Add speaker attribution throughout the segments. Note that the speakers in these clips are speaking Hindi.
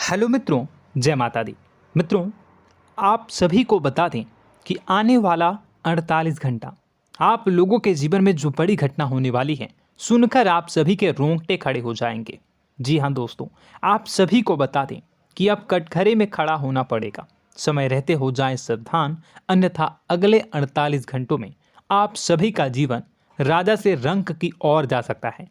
Speaker 1: हेलो मित्रों, जय माता दी। मित्रों, आप सभी को बता दें कि आने वाला 48 घंटा आप लोगों के जीवन में जो बड़ी घटना होने वाली है, सुनकर आप सभी के रोंगटे खड़े हो जाएंगे। जी हाँ दोस्तों, आप सभी को बता दें कि अब कटघरे में खड़ा होना पड़ेगा। समय रहते हो जाएं सावधान, अन्यथा अगले 48 घंटों में आप सभी का जीवन राजा से रंक की ओर जा सकता है।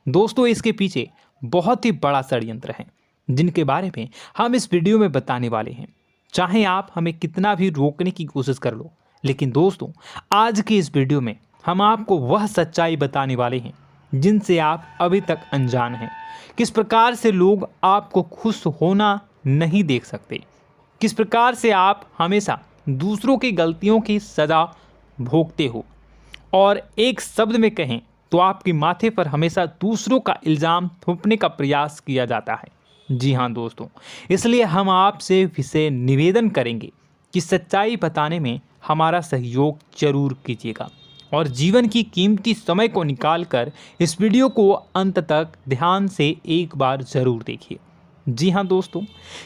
Speaker 1: दोस्तों, इसके पीछे बहुत ही बड़ा षड्यंत्र है जिनके बारे में हम इस वीडियो में बताने वाले हैं। चाहे आप हमें कितना भी रोकने की कोशिश कर लो, लेकिन दोस्तों आज की इस वीडियो में हम आपको वह सच्चाई बताने वाले हैं जिनसे आप अभी तक अनजान हैं। किस प्रकार से लोग आपको खुश होना नहीं देख सकते, किस प्रकार से आप हमेशा दूसरों की गलतियों की सज़ा भोगते हो, और एक शब्द में कहें तो आपके माथे पर हमेशा दूसरों का इल्ज़ाम थोपने का प्रयास किया जाता है। जी हाँ दोस्तों, इसलिए हम आपसे विशेष निवेदन करेंगे कि सच्चाई बताने में हमारा सहयोग जरूर कीजिएगा और जीवन की कीमती समय को निकालकर इस वीडियो को अंत तक ध्यान से एक बार ज़रूर देखिए। जी हाँ दोस्तों,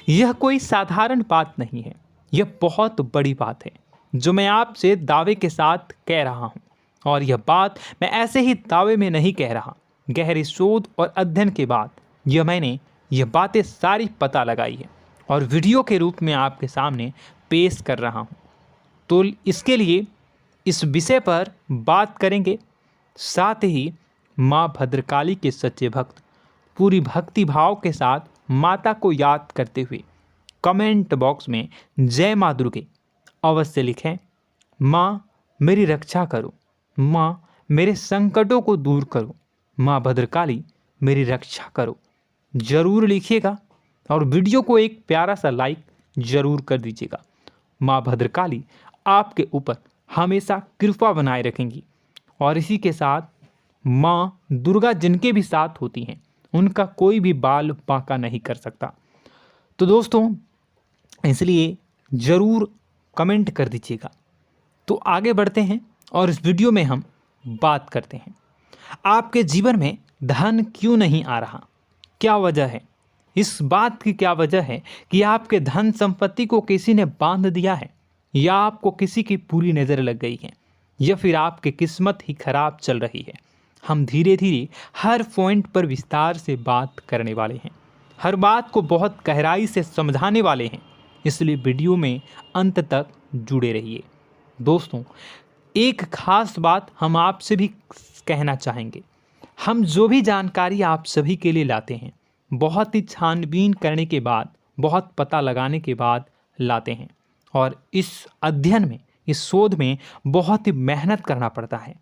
Speaker 1: यह कोई साधारण बात नहीं है, यह बहुत बड़ी बात है जो मैं आपसे दावे के साथ कह रहा हूँ। और यह बात मैं ऐसे ही दावे में नहीं कह रहा, गहरी शोध और अध्ययन के बाद मैंने यह बातें सारी पता लगाई है और वीडियो के रूप में आपके सामने पेश कर रहा हूँ। तो इसके लिए इस विषय पर बात करेंगे। साथ ही माँ भद्रकाली के सच्चे भक्त पूरी भक्ति भाव के साथ माता को याद करते हुए कमेंट बॉक्स में जय माँ दुर्गे अवश्य लिखें। माँ मेरी रक्षा करो, माँ मेरे संकटों को दूर करो, माँ भद्रकाली मेरी रक्षा करो, जरूर लिखिएगा और वीडियो को एक प्यारा सा लाइक जरूर कर दीजिएगा। माँ भद्रकाली आपके ऊपर हमेशा कृपा बनाए रखेंगी और इसी के साथ माँ दुर्गा जिनके भी साथ होती हैं उनका कोई भी बाल बांका नहीं कर सकता। तो दोस्तों, इसलिए ज़रूर कमेंट कर दीजिएगा। तो आगे बढ़ते हैं और इस वीडियो में हम बात करते हैं, आपके जीवन में धन क्यों नहीं आ रहा, क्या वजह है। इस बात की क्या वजह है कि आपके धन संपत्ति को किसी ने बांध दिया है, या आपको किसी की पूरी नज़र लग गई है, या फिर आपकी किस्मत ही खराब चल रही है। हम धीरे धीरे हर पॉइंट पर विस्तार से बात करने वाले हैं, हर बात को बहुत गहराई से समझाने वाले हैं, इसलिए वीडियो में अंत तक जुड़े रहिए। दोस्तों, एक खास बात हम आपसे भी कहना चाहेंगे, हम जो भी जानकारी आप सभी के लिए लाते हैं बहुत ही छानबीन करने के बाद, बहुत पता लगाने के बाद लाते हैं, और इस अध्ययन में, इस शोध में बहुत ही मेहनत करना पड़ता है।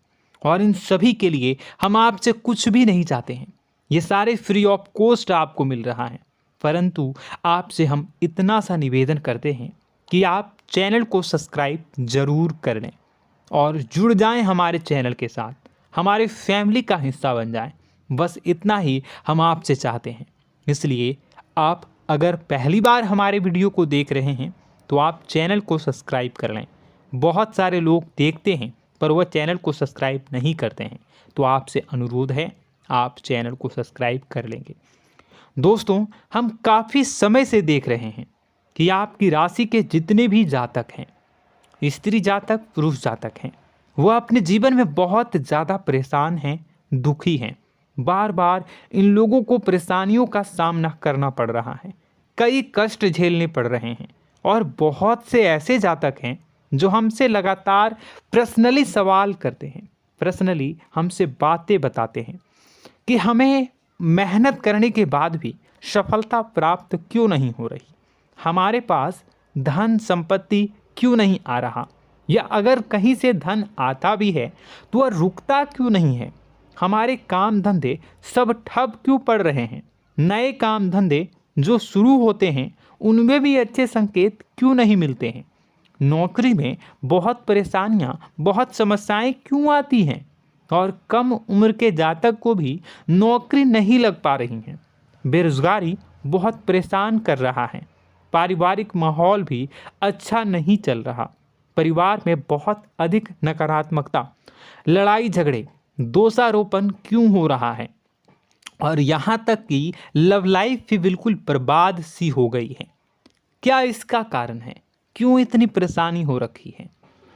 Speaker 1: और इन सभी के लिए हम आपसे कुछ भी नहीं चाहते हैं, ये सारे फ्री ऑफ कॉस्ट आपको मिल रहा है। परंतु आपसे हम इतना सा निवेदन करते हैं कि आप चैनल को सब्सक्राइब ज़रूर कर लें और जुड़ जाएं हमारे चैनल के साथ, हमारे फैमिली का हिस्सा बन जाएं। बस इतना ही हम आपसे चाहते हैं। इसलिए आप अगर पहली बार हमारे वीडियो को देख रहे हैं तो आप चैनल को सब्सक्राइब कर लें। बहुत सारे लोग देखते हैं पर वह चैनल को सब्सक्राइब नहीं करते हैं, तो आपसे अनुरोध है आप चैनल को सब्सक्राइब कर लेंगे। दोस्तों, हम काफ़ी समय से देख रहे हैं कि आपकी राशि के जितने भी जातक हैं, स्त्री जातक पुरुष जातक हैं, वह अपने जीवन में बहुत ज़्यादा परेशान हैं, दुखी हैं। बार बार इन लोगों को परेशानियों का सामना करना पड़ रहा है, कई कष्ट झेलने पड़ रहे हैं। और बहुत से ऐसे जातक हैं जो हमसे लगातार पर्सनली सवाल करते हैं, पर्सनली हमसे बातें बताते हैं कि हमें मेहनत करने के बाद भी सफलता प्राप्त क्यों नहीं हो रही, हमारे पास धन संपत्ति क्यों नहीं आ रहा, या अगर कहीं से धन आता भी है तो वह रुकता क्यों नहीं है, हमारे काम धंधे सब ठप क्यों पड़ रहे हैं, नए काम धंधे जो शुरू होते हैं उनमें भी अच्छे संकेत क्यों नहीं मिलते हैं, नौकरी में बहुत परेशानियां, बहुत समस्याएं क्यों आती हैं, और कम उम्र के जातक को भी नौकरी नहीं लग पा रही हैं, बेरोजगारी बहुत परेशान कर रहा है, पारिवारिक माहौल भी अच्छा नहीं चल रहा, परिवार में बहुत अधिक नकारात्मकता, लड़ाई झगड़े, दोषारोपण क्यों हो रहा है, और यहाँ तक कि लव लाइफ भी बिल्कुल बर्बाद सी हो गई है। क्या इसका कारण है? क्यों इतनी परेशानी हो रखी है?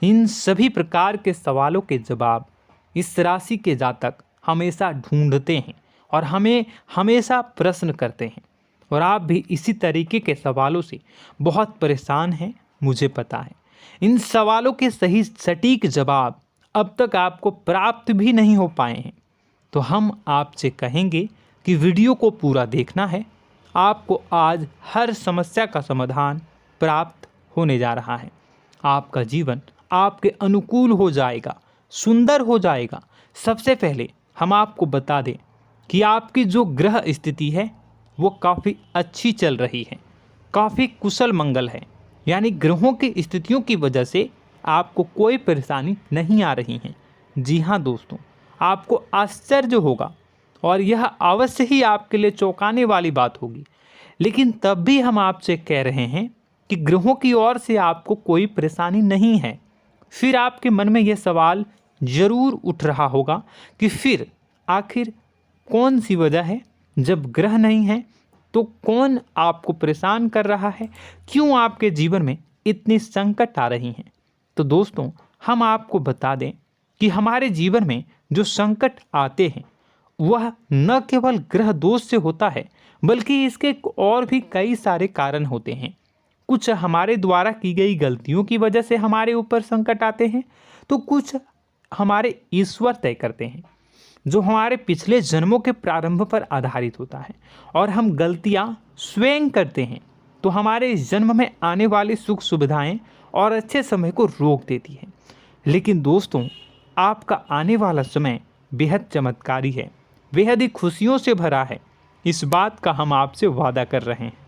Speaker 1: इन सभी प्रकार के सवालों के जवाब इस राशि के जातक हमेशा ढूंढते हैं और हमें हमेशा प्रश्न करते हैं। और आप भी इसी तरीके के सवालों से बहुत परेशान हैं, मुझे पता है। इन सवालों के सही सटीक जवाब अब तक आपको प्राप्त भी नहीं हो पाए हैं, तो हम आपसे कहेंगे कि वीडियो को पूरा देखना है। आपको आज हर समस्या का समाधान प्राप्त होने जा रहा है। आपका जीवन आपके अनुकूल हो जाएगा, सुंदर हो जाएगा। सबसे पहले हम आपको बता दें कि आपकी जो ग्रह स्थिति है वो काफ़ी अच्छी चल रही है, काफ़ी कुशल मंगल है। यानी ग्रहों की स्थितियों की वजह से आपको कोई परेशानी नहीं आ रही है। जी हाँ दोस्तों, आपको आश्चर्य होगा और यह अवश्य ही आपके लिए चौंकाने वाली बात होगी, लेकिन तब भी हम आपसे कह रहे हैं कि ग्रहों की ओर से आपको कोई परेशानी नहीं है। फिर आपके मन में यह सवाल जरूर उठ रहा होगा कि फिर आखिर कौन सी वजह है? जब ग्रह नहीं है तो कौन आपको परेशान कर रहा है? क्यों आपके जीवन में इतनी संकट आ रही हैं? तो दोस्तों, हम आपको बता दें कि हमारे जीवन में जो संकट आते हैं वह न केवल ग्रह दोष से होता है, बल्कि इसके और भी कई सारे कारण होते हैं। कुछ हमारे द्वारा की गई गलतियों की वजह से हमारे ऊपर संकट आते हैं, तो कुछ हमारे ईश्वर तय करते हैं, जो हमारे पिछले जन्मों के प्रारंभ पर आधारित होता है। और हम गलतियां स्वयं करते हैं तो हमारे इस जन्म में आने वाली सुख सुविधाएं और अच्छे समय को रोक देती है। लेकिन दोस्तों, आपका आने वाला समय बेहद चमत्कारी है, बेहद ही खुशियों से भरा है। इस बात का हम आपसे वादा कर रहे हैं।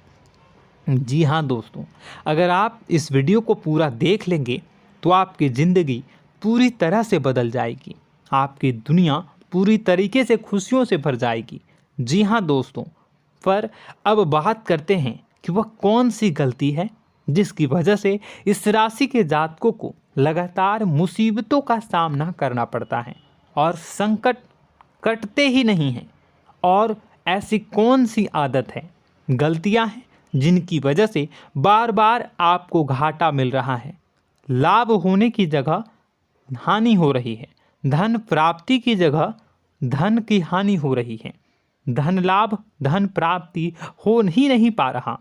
Speaker 1: जी हाँ दोस्तों, अगर आप इस वीडियो को पूरा देख लेंगे तो आपकी ज़िंदगी पूरी तरह से बदल जाएगी, आपकी दुनिया पूरी तरीके से खुशियों से भर जाएगी। जी हाँ दोस्तों, पर अब बात करते हैं कि वह कौन सी गलती है जिसकी वजह से इस राशि के जातकों को लगातार मुसीबतों का सामना करना पड़ता है और संकट कटते ही नहीं हैं। और ऐसी कौन सी आदत है, गलतियां हैं जिनकी वजह से बार बार आपको घाटा मिल रहा है, लाभ होने की जगह हानि हो रही है, धन प्राप्ति की जगह धन की हानि हो रही है, धन लाभ धन प्राप्ति हो ही नहीं पा रहा,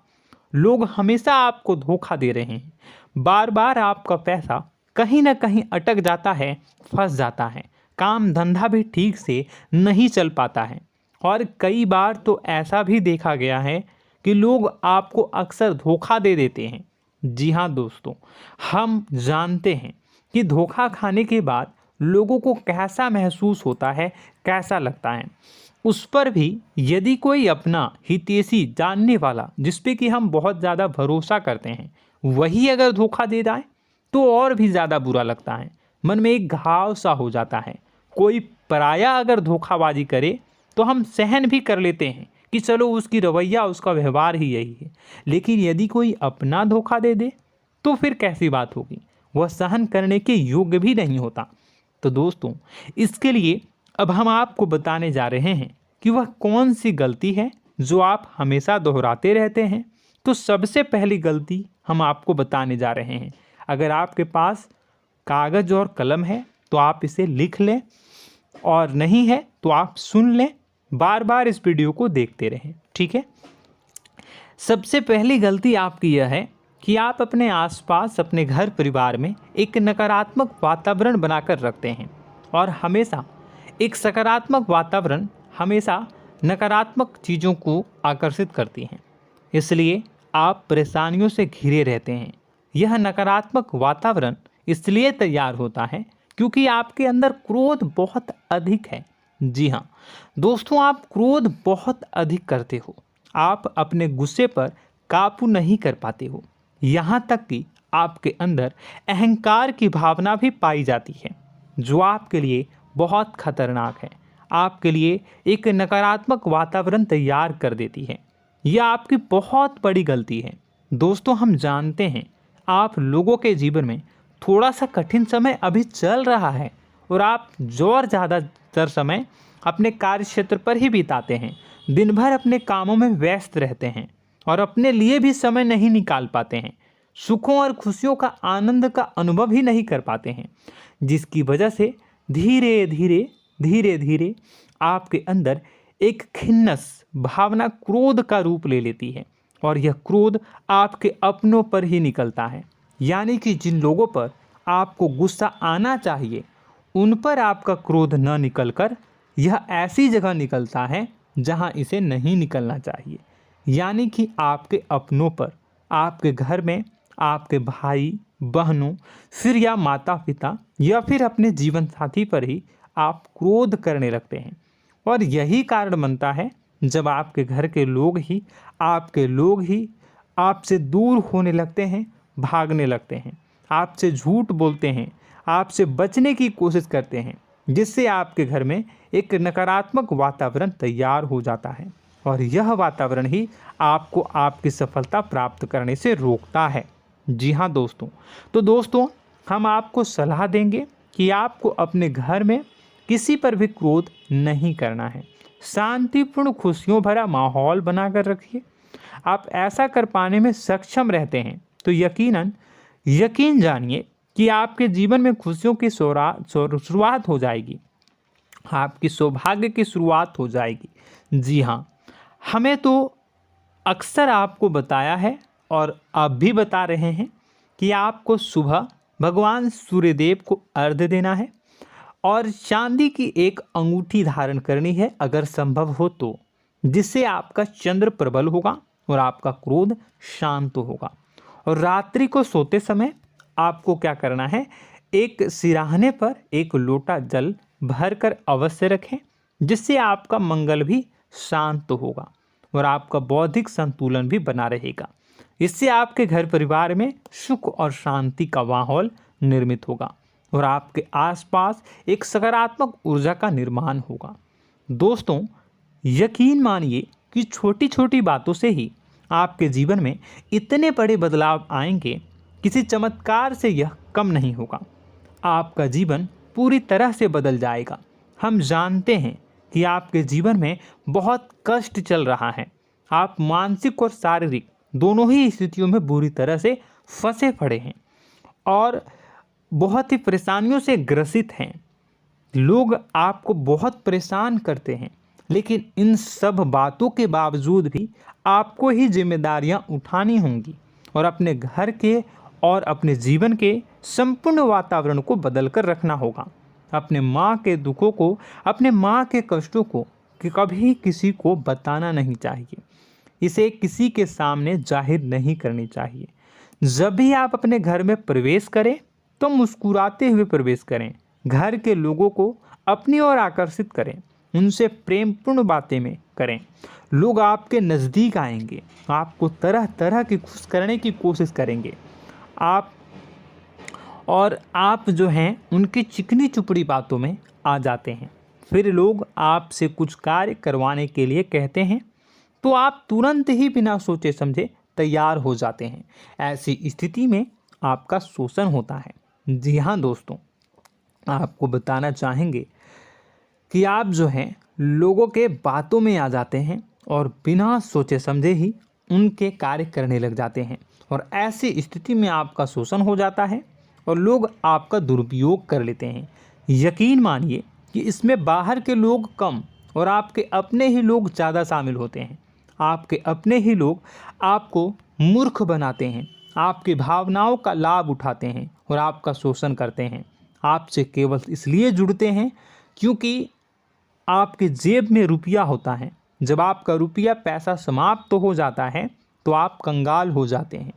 Speaker 1: लोग हमेशा आपको धोखा दे रहे हैं, बार बार आपका पैसा कहीं ना कहीं अटक जाता है, फंस जाता है, काम धंधा भी ठीक से नहीं चल पाता है। और कई बार तो ऐसा भी देखा गया है कि लोग आपको अक्सर धोखा दे देते हैं। जी हाँ दोस्तों, हम जानते हैं कि धोखा खाने के बाद लोगों को कैसा महसूस होता है, कैसा लगता है। उस पर भी यदि कोई अपना हितैषी जानने वाला, जिस पे कि हम बहुत ज़्यादा भरोसा करते हैं, वही अगर धोखा दे जाए तो और भी ज़्यादा बुरा लगता है, मन में एक घाव सा हो जाता है। कोई पराया अगर धोखाबाजी करे तो हम सहन भी कर लेते हैं कि चलो उसकी रवैया, उसका व्यवहार ही यही है। लेकिन यदि कोई अपना धोखा दे दे तो फिर कैसी बात होगी, वह सहन करने के योग्य भी नहीं होता। तो दोस्तों, इसके लिए अब हम आपको बताने जा रहे हैं कि वह कौन सी गलती है जो आप हमेशा दोहराते रहते हैं। तो सबसे पहली गलती हम आपको बताने जा रहे हैं। अगर आपके पास कागज़ और कलम है तो आप इसे लिख लें, और नहीं है तो आप सुन लें, बार बार इस वीडियो को देखते रहें, ठीक है। सबसे पहली गलती आपकी यह है कि आप अपने आसपास, अपने घर परिवार में एक नकारात्मक वातावरण बनाकर रखते हैं, और हमेशा एक सकारात्मक वातावरण हमेशा नकारात्मक चीज़ों को आकर्षित करती हैं। इसलिए आप परेशानियों से घिरे रहते हैं। यह नकारात्मक वातावरण इसलिए तैयार होता है क्योंकि आपके अंदर क्रोध बहुत अधिक है। जी हाँ दोस्तों, आप क्रोध बहुत अधिक करते हो, आप अपने गुस्से पर काबू नहीं कर पाते हो, यहाँ तक कि आपके अंदर अहंकार की भावना भी पाई जाती है, जो आपके लिए बहुत खतरनाक है, आपके लिए एक नकारात्मक वातावरण तैयार कर देती है। यह आपकी बहुत बड़ी गलती है। दोस्तों, हम जानते हैं आप लोगों के जीवन में थोड़ा सा कठिन समय अभी चल रहा है, और आप जो ज़्यादातर समय अपने कार्य क्षेत्र पर ही बिताते हैं, दिन भर अपने कामों में व्यस्त रहते हैं और अपने लिए भी समय नहीं निकाल पाते हैं, सुखों और खुशियों का आनंद का अनुभव ही नहीं कर पाते हैं, जिसकी वजह से धीरे धीरे आपके अंदर एक खिन्नस भावना क्रोध का रूप ले लेती है और यह क्रोध आपके अपनों पर ही निकलता है। यानी कि जिन लोगों पर आपको गुस्सा आना चाहिए उन पर आपका क्रोध न निकलकर यह ऐसी जगह निकलता है जहां इसे नहीं निकलना चाहिए। यानी कि आपके अपनों पर, आपके घर में आपके भाई बहनों, फिर या माता पिता या फिर अपने जीवन साथी पर ही आप क्रोध करने लगते हैं। और यही कारण बनता है जब आपके घर के लोग ही आपसे दूर होने लगते हैं, भागने लगते हैं, आपसे झूठ बोलते हैं, आपसे बचने की कोशिश करते हैं, जिससे आपके घर में एक नकारात्मक वातावरण तैयार हो जाता है और यह वातावरण ही आपको आपकी सफलता प्राप्त करने से रोकता है। जी हाँ दोस्तों, तो दोस्तों हम आपको सलाह देंगे कि आपको अपने घर में किसी पर भी क्रोध नहीं करना है। शांतिपूर्ण खुशियों भरा माहौल बनाकर रखिए। आप ऐसा कर पाने में सक्षम रहते हैं तो यकीन जानिए कि आपके जीवन में खुशियों की शुरुआत हो जाएगी, आपकी सौभाग्य की शुरुआत हो जाएगी। जी हाँ, हमें तो अक्सर आपको बताया है और आप भी बता रहे हैं कि आपको सुबह भगवान सूर्यदेव को अर्घ्य देना है और चांदी की एक अंगूठी धारण करनी है अगर संभव हो तो, जिससे आपका चंद्र प्रबल होगा और आपका क्रोध शांत होगा। और रात्रि को सोते समय आपको क्या करना है, एक सिराहने पर एक लोटा जल भरकर अवश्य रखें, जिससे आपका मंगल भी शांत होगा और आपका बौद्धिक संतुलन भी बना रहेगा। इससे आपके घर परिवार में सुख और शांति का माहौल निर्मित होगा और आपके आसपास एक सकारात्मक ऊर्जा का निर्माण होगा। दोस्तों यकीन मानिए कि छोटी छोटी बातों से ही आपके जीवन में इतने बड़े बदलाव आएंगे, किसी चमत्कार से यह कम नहीं होगा। आपका जीवन पूरी तरह से बदल जाएगा। हम जानते हैं कि आपके जीवन में बहुत कष्ट चल रहा है, आप मानसिक और शारीरिक दोनों ही स्थितियों में बुरी तरह से फंसे पड़े हैं और बहुत ही परेशानियों से ग्रसित हैं। लोग आपको बहुत परेशान करते हैं, लेकिन इन सब बातों के बावजूद भी आपको ही जिम्मेदारियां उठानी होंगी और अपने घर के और अपने जीवन के संपूर्ण वातावरण को बदल कर रखना होगा। अपने माँ के दुखों को, अपने माँ के कष्टों को कभी किसी को बताना नहीं चाहिए, इसे किसी के सामने जाहिर नहीं करनी चाहिए। जब भी आप अपने घर में प्रवेश करें तो मुस्कुराते हुए प्रवेश करें, घर के लोगों को अपनी ओर आकर्षित करें, उनसे प्रेमपूर्ण बातें में करें। लोग आपके नज़दीक आएंगे, आपको तरह तरह की खुश करने की कोशिश करेंगे। आप जो हैं उनकी चिकनी चुपड़ी बातों में आ जाते हैं। फिर लोग आपसे कुछ कार्य करवाने के लिए कहते हैं तो आप तुरंत ही बिना सोचे समझे तैयार हो जाते हैं। ऐसी स्थिति में आपका शोषण होता है। जी हाँ दोस्तों, आपको बताना चाहेंगे कि आप जो हैं लोगों के बातों में आ जाते हैं और बिना सोचे समझे ही उनके कार्य करने लग जाते हैं और ऐसी स्थिति में आपका शोषण हो जाता है और लोग आपका दुरुपयोग कर लेते हैं। यकीन मानिए कि इसमें बाहर के लोग कम और आपके अपने ही लोग ज़्यादा शामिल होते हैं। आपके अपने ही लोग आपको मूर्ख बनाते हैं, आपकी भावनाओं का लाभ उठाते हैं और आपका शोषण करते हैं। आपसे केवल इसलिए जुड़ते हैं क्योंकि आपके जेब में रुपया होता है। जब आपका रुपया पैसा समाप्त हो जाता है तो आप कंगाल हो जाते हैं,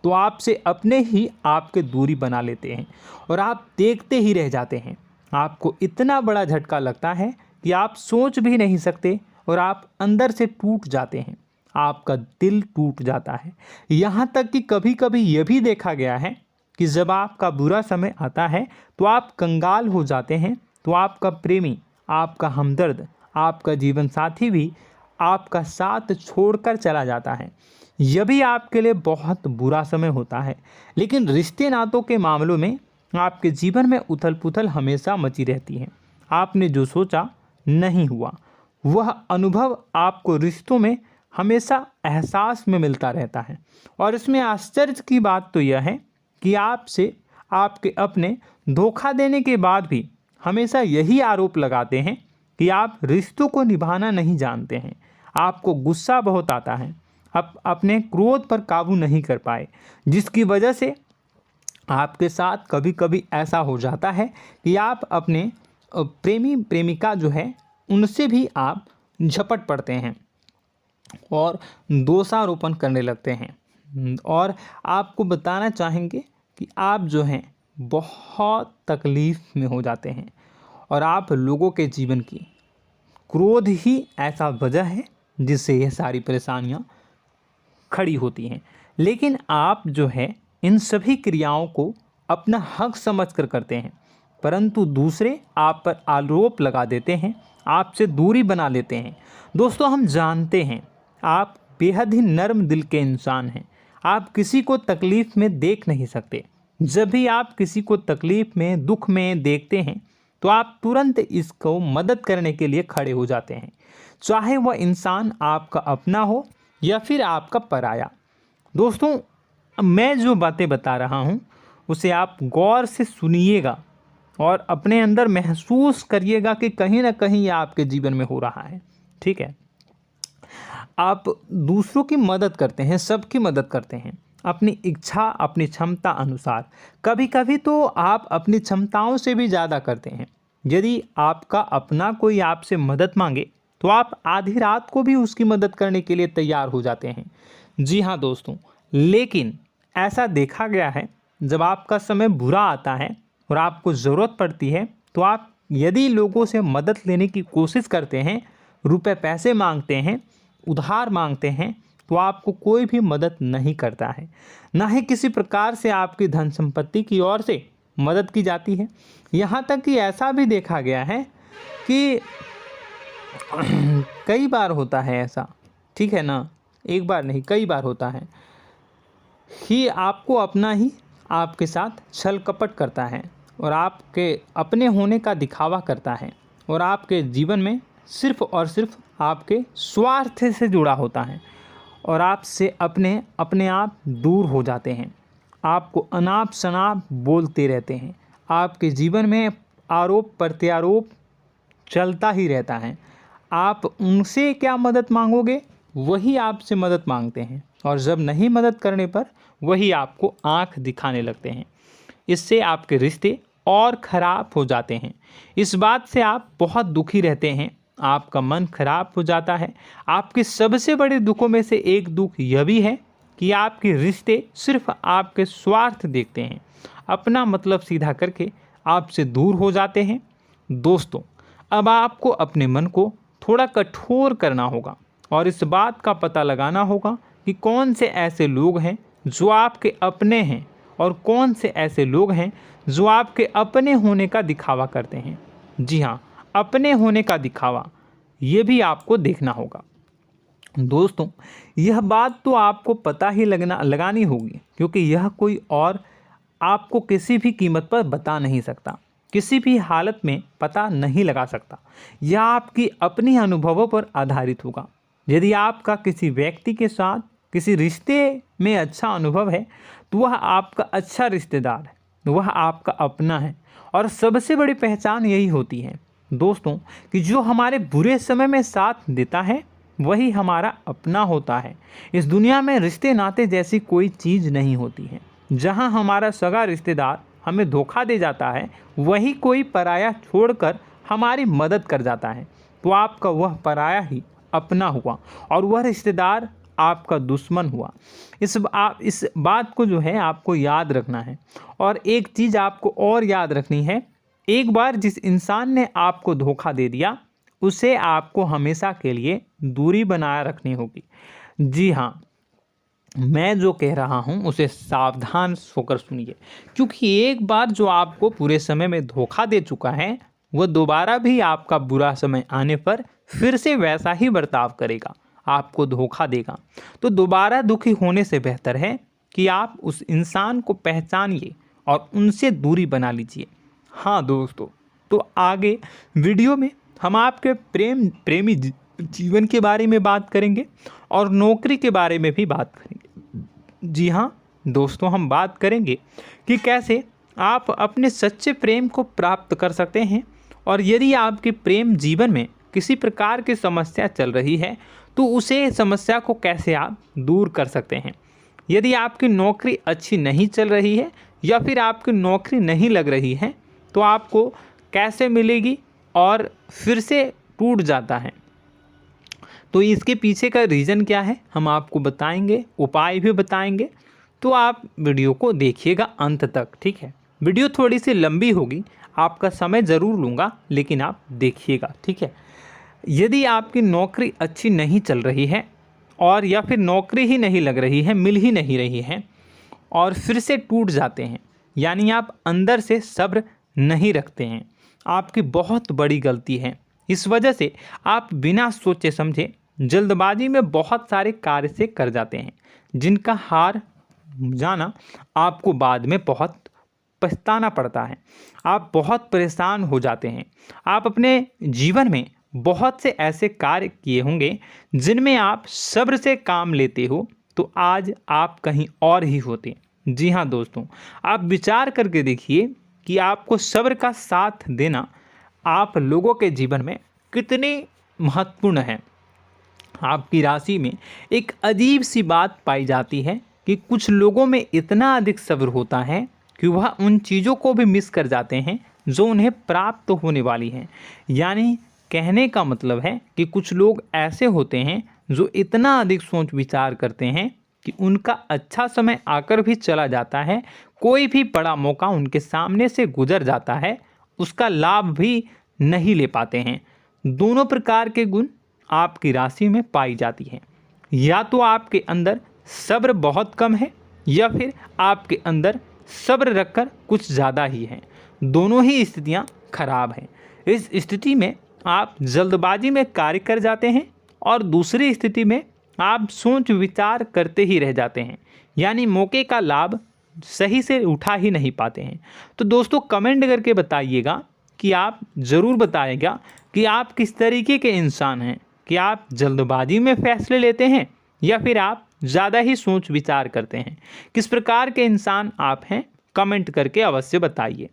Speaker 1: तो आपसे अपने ही आपके दूरी बना लेते हैं और आप देखते ही रह जाते हैं। आपको इतना बड़ा झटका लगता है कि आप सोच भी नहीं सकते और आप अंदर से टूट जाते हैं, आपका दिल टूट जाता है। यहाँ तक कि कभी कभी यह भी देखा गया है कि जब आपका बुरा समय आता है तो आप कंगाल हो जाते हैं, तो आपका प्रेमी, आपका हमदर्द, आपका जीवन साथी भी आपका साथ छोड़कर चला जाता है। यह भी आपके लिए बहुत बुरा समय होता है। लेकिन रिश्ते नातों के मामलों में आपके जीवन में उथल पुथल हमेशा मची रहती है। आपने जो सोचा नहीं हुआ। वह अनुभव आपको रिश्तों में हमेशा एहसास में मिलता रहता है। और इसमें आश्चर्य की बात तो यह है कि आपसे आपके अपने धोखा देने के बाद भी हमेशा यही आरोप लगाते हैं कि आप रिश्तों को निभाना नहीं जानते हैं। आपको गुस्सा बहुत आता है, आप अपने क्रोध पर काबू नहीं कर पाए, जिसकी वजह से आपके साथ कभी कभी ऐसा हो जाता है कि आप अपने प्रेमी प्रेमिका जो है उनसे भी आप झपट पड़ते हैं और दोषारोपण करने लगते हैं। और आपको बताना चाहेंगे कि आप जो हैं बहुत तकलीफ़ में हो जाते हैं और आप लोगों के जीवन की क्रोध ही ऐसा वजह है जिससे ये सारी परेशानियां खड़ी होती हैं। लेकिन आप जो है इन सभी क्रियाओं को अपना हक समझकर करते हैं, परंतु दूसरे आप पर आरोप लगा देते हैं, आपसे दूरी बना लेते हैं। दोस्तों, हम जानते हैं आप बेहद ही नर्म दिल के इंसान हैं। आप किसी को तकलीफ़ में देख नहीं सकते। जब भी आप किसी को तकलीफ़ में, दुख में देखते हैं तो आप तुरंत इसको मदद करने के लिए खड़े हो जाते हैं, चाहे वह इंसान आपका अपना हो या फिर आपका पराया। दोस्तों, मैं जो बातें बता रहा हूँ उसे आप गौर से सुनिएगा और अपने अंदर महसूस करिएगा कि कहीं ना कहीं ये आपके जीवन में हो रहा है। ठीक है, आप दूसरों की मदद करते हैं, सबकी मदद करते हैं अपनी इच्छा, अपनी क्षमता अनुसार। कभी कभी तो आप अपनी क्षमताओं से भी ज़्यादा करते हैं। यदि आपका अपना कोई आपसे मदद मांगे तो आप आधी रात को भी उसकी मदद करने के लिए तैयार हो जाते हैं। जी हाँ दोस्तों, लेकिन ऐसा देखा गया है जब आपका समय बुरा आता है और आपको ज़रूरत पड़ती है तो आप यदि लोगों से मदद लेने की कोशिश करते हैं, रुपए पैसे मांगते हैं, उधार मांगते हैं, तो आपको कोई भी मदद नहीं करता है। ना ही किसी प्रकार से आपकी धन संपत्ति की ओर से मदद की जाती है। यहाँ तक कि ऐसा भी देखा गया है कि कई बार होता है ऐसा, ठीक है ना, एक बार नहीं कई बार होता है कि आपको अपना ही आपके साथ छल कपट करता है और आपके अपने होने का दिखावा करता है और आपके जीवन में सिर्फ और सिर्फ आपके स्वार्थ से जुड़ा होता है और आपसे अपने आप दूर हो जाते हैं। आपको अनाप शनाप बोलते रहते हैं। आपके जीवन में आरोप प्रत्यारोप चलता ही रहता है। आप उनसे क्या मदद मांगोगे, वही आपसे मदद मांगते हैं और जब नहीं मदद करने पर वही आपको आंख दिखाने लगते हैं। इससे आपके रिश्ते और ख़राब हो जाते हैं। इस बात से आप बहुत दुखी रहते हैं, आपका मन खराब हो जाता है। आपके सबसे बड़े दुखों में से एक दुख यह भी है कि आपके रिश्ते सिर्फ आपके स्वार्थ देखते हैं, अपना मतलब सीधा करके आपसे दूर हो जाते हैं। दोस्तों, अब आपको अपने मन को थोड़ा कठोर करना होगा और इस बात का पता लगाना होगा कि कौन से ऐसे लोग हैं जो आपके अपने हैं और कौन से ऐसे लोग हैं जो आपके अपने होने का दिखावा करते हैं। जी हाँ, अपने होने का दिखावा, ये भी आपको देखना होगा। दोस्तों, यह बात तो आपको पता ही लगानी होगी, क्योंकि यह कोई और आपको किसी भी कीमत पर बता नहीं सकता, किसी भी हालत में पता नहीं लगा सकता। यह आपकी अपनी अनुभवों पर आधारित होगा। यदि आपका किसी व्यक्ति के साथ किसी रिश्ते में अच्छा अनुभव है तो वह आपका अच्छा रिश्तेदार है, वह आपका अपना है। और सबसे बड़ी पहचान यही होती है दोस्तों कि जो हमारे बुरे समय में साथ देता है वही हमारा अपना होता है। इस दुनिया में रिश्ते नाते जैसी कोई चीज़ नहीं होती है। जहां हमारा सगा रिश्तेदार हमें धोखा दे जाता है, वही कोई पराया छोड़कर हमारी मदद कर जाता है, तो आपका वह पराया ही अपना हुआ और वह रिश्तेदार आपका दुश्मन हुआ। इस बात को जो है आपको याद रखना है। और एक चीज़ आपको और याद रखनी है, एक बार जिस इंसान ने आपको धोखा दे दिया उसे आपको हमेशा के लिए दूरी बनाए रखनी होगी। जी हाँ, मैं जो कह रहा हूँ उसे सावधान होकर सुनिए, क्योंकि एक बार जो आपको पूरे समय में धोखा दे चुका है वह दोबारा भी आपका बुरा समय आने पर फिर से वैसा ही बर्ताव करेगा, आपको धोखा देगा। तो दोबारा दुखी होने से बेहतर है कि आप उस इंसान को पहचानिए और उनसे दूरी बना लीजिए। हाँ दोस्तों, तो आगे वीडियो में हम आपके प्रेमी जीवन के बारे में बात करेंगे और नौकरी के बारे में भी बात करेंगे। जी हाँ दोस्तों, हम बात करेंगे कि कैसे आप अपने सच्चे प्रेम को प्राप्त कर सकते हैं, और यदि आपके प्रेम जीवन में किसी प्रकार की समस्या चल रही है तो उसे समस्या को कैसे आप दूर कर सकते हैं। यदि आपकी नौकरी अच्छी नहीं चल रही है या फिर आपकी नौकरी नहीं लग रही है तो आपको कैसे मिलेगी और फिर से टूट जाता है, तो इसके पीछे का रीज़न क्या है हम आपको बताएंगे, उपाय भी बताएंगे। तो आप वीडियो को देखिएगा अंत तक, ठीक है। वीडियो थोड़ी सी लंबी होगी, आपका समय ज़रूर लूँगा, लेकिन आप देखिएगा, ठीक है। यदि आपकी नौकरी अच्छी नहीं चल रही है और या फिर नौकरी ही नहीं लग रही है, मिल ही नहीं रही है और फिर से टूट जाते हैं, यानी आप अंदर से सब्र नहीं रखते हैं, आपकी बहुत बड़ी गलती है। इस वजह से आप बिना सोचे समझे जल्दबाजी में बहुत सारे कार्य से कर जाते हैं, जिनका हार जाना आपको बाद में बहुत पछताना पड़ता है। आप बहुत परेशान हो जाते हैं। आप अपने जीवन में बहुत से ऐसे कार्य किए होंगे जिनमें आप सब्र से काम लेते हो, तो आज आप कहीं और ही होते। जी हाँ दोस्तों, आप विचार करके देखिए कि आपको सब्र का साथ देना आप लोगों के जीवन में कितनी महत्वपूर्ण है। आपकी राशि में एक अजीब सी बात पाई जाती है कि कुछ लोगों में इतना अधिक सब्र होता है कि वह उन चीज़ों को भी मिस कर जाते हैं जो उन्हें प्राप्त होने वाली हैं। यानी कहने का मतलब है कि कुछ लोग ऐसे होते हैं जो इतना अधिक सोच विचार करते हैं कि उनका अच्छा समय आकर भी चला जाता है, कोई भी बड़ा मौका उनके सामने से गुजर जाता है, उसका लाभ भी नहीं ले पाते हैं। दोनों प्रकार के गुण आपकी राशि में पाई जाती हैं। या तो आपके अंदर सब्र बहुत कम है या फिर आपके अंदर सब्र रखकर कुछ ज़्यादा ही है। दोनों ही स्थितियाँ खराब हैं। इस स्थिति में आप जल्दबाजी में कार्य कर जाते हैं और दूसरी स्थिति में आप सोच विचार करते ही रह जाते हैं, यानी मौके का लाभ सही से उठा ही नहीं पाते हैं। तो दोस्तों कमेंट करके बताइएगा कि आप ज़रूर बताइएगा कि आप किस तरीके के इंसान हैं, कि आप जल्दबाजी में फैसले लेते हैं या फिर आप ज़्यादा ही सोच विचार करते हैं। किस प्रकार के इंसान आप हैं, कमेंट करके अवश्य बताइए।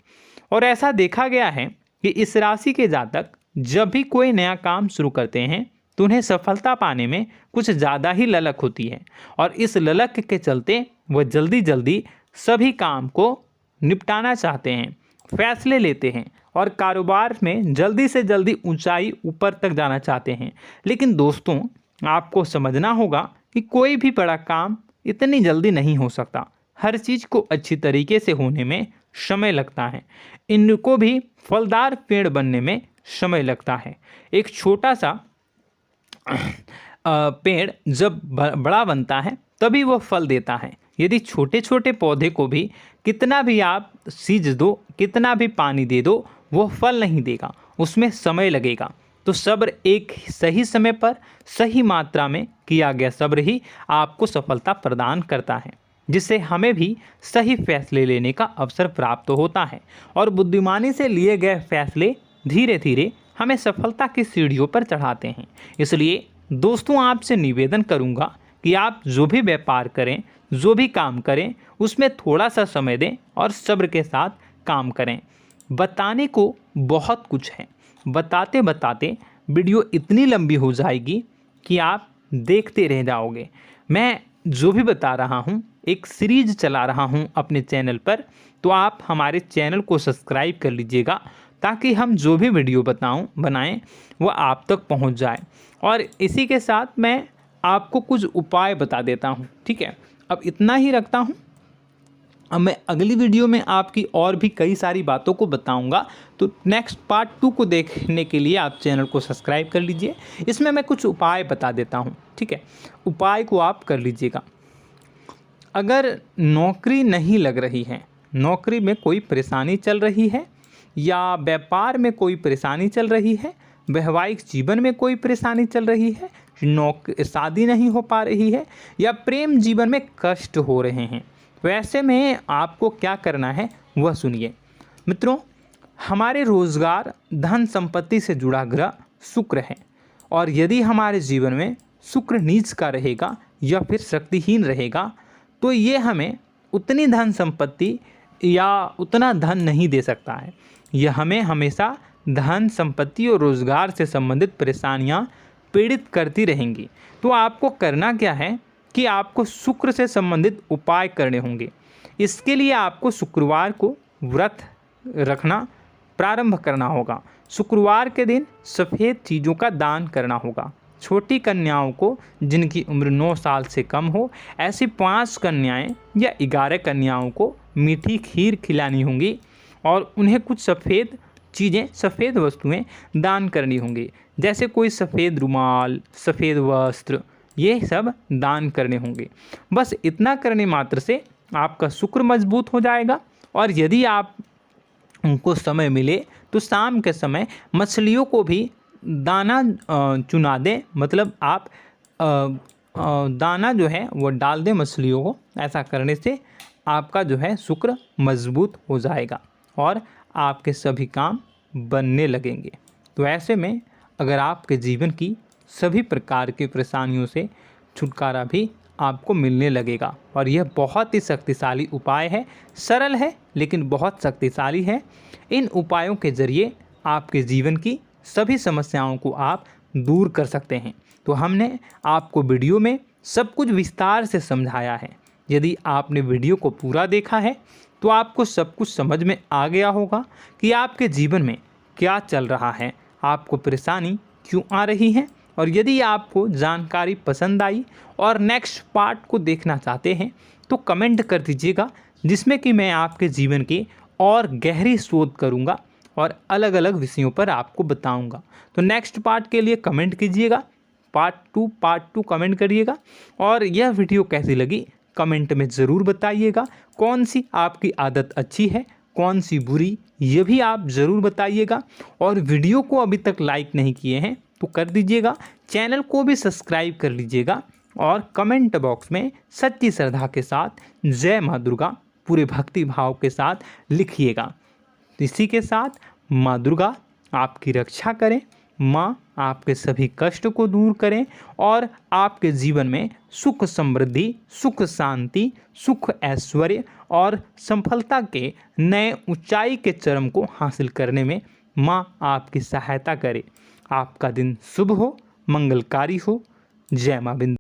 Speaker 1: और ऐसा देखा गया है कि इस राशि के जातक जब भी कोई नया काम शुरू करते हैं तो उन्हें सफलता पाने में कुछ ज़्यादा ही ललक होती है, और इस ललक के चलते वह जल्दी जल्दी सभी काम को निपटाना चाहते हैं, फैसले लेते हैं और कारोबार में जल्दी से जल्दी ऊंचाई ऊपर तक जाना चाहते हैं। लेकिन दोस्तों आपको समझना होगा कि कोई भी बड़ा काम इतनी जल्दी नहीं हो सकता। हर चीज़ को अच्छी तरीके से होने में समय लगता है। इनको भी फलदार पेड़ बनने में समय लगता है। एक छोटा सा पेड़ जब बड़ा बनता है तभी वो फल देता है। यदि छोटे छोटे पौधे को भी कितना भी आप सींच दो, कितना भी पानी दे दो, वो फल नहीं देगा, उसमें समय लगेगा। तो सब्र एक सही समय पर सही मात्रा में किया गया सब्र ही आपको सफलता प्रदान करता है, जिससे हमें भी सही फैसले लेने का अवसर प्राप्त होता है। और बुद्धिमानी से लिए गए फैसले धीरे धीरे हमें सफलता की सीढ़ियों पर चढ़ाते हैं। इसलिए दोस्तों आपसे निवेदन करूंगा कि आप जो भी व्यापार करें, जो भी काम करें, उसमें थोड़ा सा समय दें और सब्र के साथ काम करें। बताने को बहुत कुछ है, बताते बताते वीडियो इतनी लंबी हो जाएगी कि आप देखते रह जाओगे। मैं जो भी बता रहा हूँ एक सीरीज चला रहा हूँ अपने चैनल पर, तो आप हमारे चैनल को सब्सक्राइब कर लीजिएगा ताकि हम जो भी वीडियो बनाएं वो आप तक पहुँच जाए। और इसी के साथ मैं आपको कुछ उपाय बता देता हूँ, ठीक है। अब इतना ही रखता हूँ। अब मैं अगली वीडियो में आपकी और भी कई सारी बातों को बताऊंगा। तो नेक्स्ट पार्ट 2 को देखने के लिए आप चैनल को सब्सक्राइब कर लीजिए। इसमें मैं कुछ उपाय बता देता हूं, ठीक है। उपाय को आप कर लीजिएगा। अगर नौकरी नहीं लग रही है, नौकरी में कोई परेशानी चल रही है, या व्यापार में कोई परेशानी चल रही है, वैवाहिक जीवन में कोई परेशानी चल रही है, शादी नहीं हो पा रही है, या प्रेम जीवन में कष्ट हो रहे हैं, वैसे में आपको क्या करना है वह सुनिए। मित्रों, हमारे रोजगार धन संपत्ति से जुड़ा ग्रह शुक्र है, और यदि हमारे जीवन में शुक्र नीच का रहेगा या फिर शक्तिहीन रहेगा तो ये हमें उतनी धन संपत्ति या उतना धन नहीं दे सकता है। यह हमें हमेशा धन संपत्ति और रोजगार से संबंधित परेशानियां पीड़ित करती रहेंगी। तो आपको करना क्या है कि आपको शुक्र से संबंधित उपाय करने होंगे। इसके लिए आपको शुक्रवार को व्रत रखना प्रारंभ करना होगा। शुक्रवार के दिन सफ़ेद चीज़ों का दान करना होगा। छोटी कन्याओं को जिनकी उम्र 9 साल से कम हो, ऐसी 5 कन्याएं या 11 कन्याओं को मीठी खीर खिलानी होंगी और उन्हें कुछ सफ़ेद चीज़ें, सफ़ेद वस्तुएं दान करनी होंगी, जैसे कोई सफ़ेद रुमाल, सफ़ेद वस्त्र, ये सब दान करने होंगे। बस इतना करने मात्र से आपका शुक्र मजबूत हो जाएगा। और यदि आप उनको समय मिले तो शाम के समय मछलियों को भी दाना चुना दें, मतलब आप दाना जो है वो डाल दें मछलियों को। ऐसा करने से आपका जो है शुक्र मजबूत हो जाएगा और आपके सभी काम बनने लगेंगे। तो ऐसे में अगर आपके जीवन की सभी प्रकार की परेशानियों से छुटकारा भी आपको मिलने लगेगा। और यह बहुत ही शक्तिशाली उपाय है, सरल है लेकिन बहुत शक्तिशाली है। इन उपायों के ज़रिए आपके जीवन की सभी समस्याओं को आप दूर कर सकते हैं। तो हमने आपको वीडियो में सब कुछ विस्तार से समझाया है। यदि आपने वीडियो को पूरा देखा है तो आपको सब कुछ समझ में आ गया होगा कि आपके जीवन में क्या चल रहा है, आपको परेशानी क्यों आ रही है। और यदि आपको जानकारी पसंद आई और नेक्स्ट पार्ट को देखना चाहते हैं तो कमेंट कर दीजिएगा, जिसमें कि मैं आपके जीवन की और गहरी शोध करूंगा और अलग अलग विषयों पर आपको बताऊंगा। तो नेक्स्ट पार्ट के लिए कमेंट कीजिएगा, पार्ट टू कमेंट करिएगा। और यह वीडियो कैसी लगी कमेंट में ज़रूर बताइएगा। कौन सी आपकी आदत अच्छी है, कौन सी बुरी, ये भी आप ज़रूर बताइएगा। और वीडियो को अभी तक लाइक नहीं किए हैं तो कर दीजिएगा, चैनल को भी सब्सक्राइब कर लीजिएगा और कमेंट बॉक्स में सच्ची श्रद्धा के साथ जय माँ दुर्गा पूरे भक्ति भाव के साथ लिखिएगा। इसी के साथ माँ दुर्गा आपकी रक्षा करें, माँ आपके सभी कष्ट को दूर करें और आपके जीवन में सुख समृद्धि, सुख शांति, सुख ऐश्वर्य और सफलता के नए ऊंचाई के चरम को हासिल करने में माँ आपकी सहायता करे। आपका दिन शुभ हो, मंगलकारी हो। जय माँ बिंदु।